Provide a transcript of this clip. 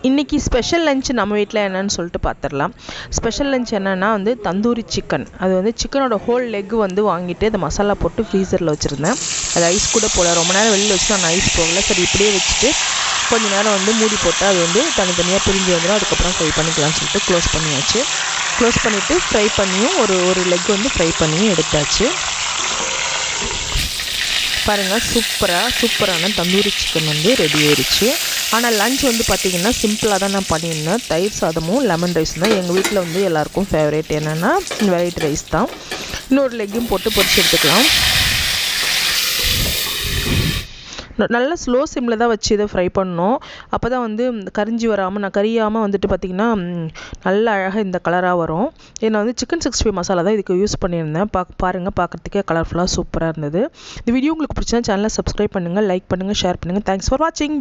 இன்றைக்கி special lunch நம்ம வீட்டில் என்னன்னு சொல்லிட்டு பார்த்துடலாம். ஸ்பெஷல் லஞ்ச் என்னென்னா வந்து தந்தூரி சிக்கன். அது வந்து சிக்கனோட ஹோல் லெக் வந்து வாங்கிட்டு அதை மசாலா போட்டு ஃப்ரீசரில் வச்சுருந்தேன். அது ஐஸ் கூட போல ரொம்ப நேரம் வெளியில் வச்சு நான் ஐஸ் போகல. சரி இப்படியே வச்சுட்டு கொஞ்சம் நேரம் வந்து மூடி போட்டு அது வந்து தனித்தனியாக பிரிஞ்சு வந்துடும். அதுக்கப்புறம் ஃப்ரை பண்ணிக்கலாம்னு சொல்லிட்டு க்ளோஸ் பண்ணியாச்சு. க்ளோஸ் பண்ணிவிட்டு ஃப்ரை பண்ணியும் ஒரு லெக் வந்து ஃப்ரை பண்ணியும் எடுத்தாச்சு. பாருங்கள், சூப்பரான தந்தூரி சிக்கன் வந்து ரெடி ஆயிடுச்சு. ஆனால் லஞ்ச் வந்து பார்த்திங்கன்னா சிம்பிளாக தான் நான் பண்ணியிருந்தேன். தயிர் சாதமும் லெமன் ரைஸும் தான் எங்கள் வீட்டில் வந்து எல்லாேருக்கும் ஃபேவரேட். என்னென்னா வெரைட்டி ரைஸ் தான். இன்னொரு லெக்கையும் போட்டு பொரிச்சு எடுத்துக்கலாம். நல்லா ஸ்லோ சிம்மில் தான் வச்சு இதை ஃப்ரை பண்ணணும். அப்போ தான் வந்து கரிஞ்சி வராமல் கரியாமல் வந்துட்டு பார்த்திங்கன்னா நல்லா அழகாக இந்த கலராக வரும். நான் வந்து சிக்கன் 65 மசாலா தான் இதுக்கு யூஸ் பண்ணியிருந்தேன். பாருங்கள், பார்க்குறதுக்கே கலர்ஃபுல்லாக சூப்பராக இருந்தது. இந்த வீடியோ உங்களுக்கு பிடிச்சா சேனலை சப்ஸ்கிரைப் பண்ணுங்கள், லைக் பண்ணுங்கள், ஷேர் பண்ணுங்கள். தேங்க்ஸ் ஃபார் வாட்சிங்.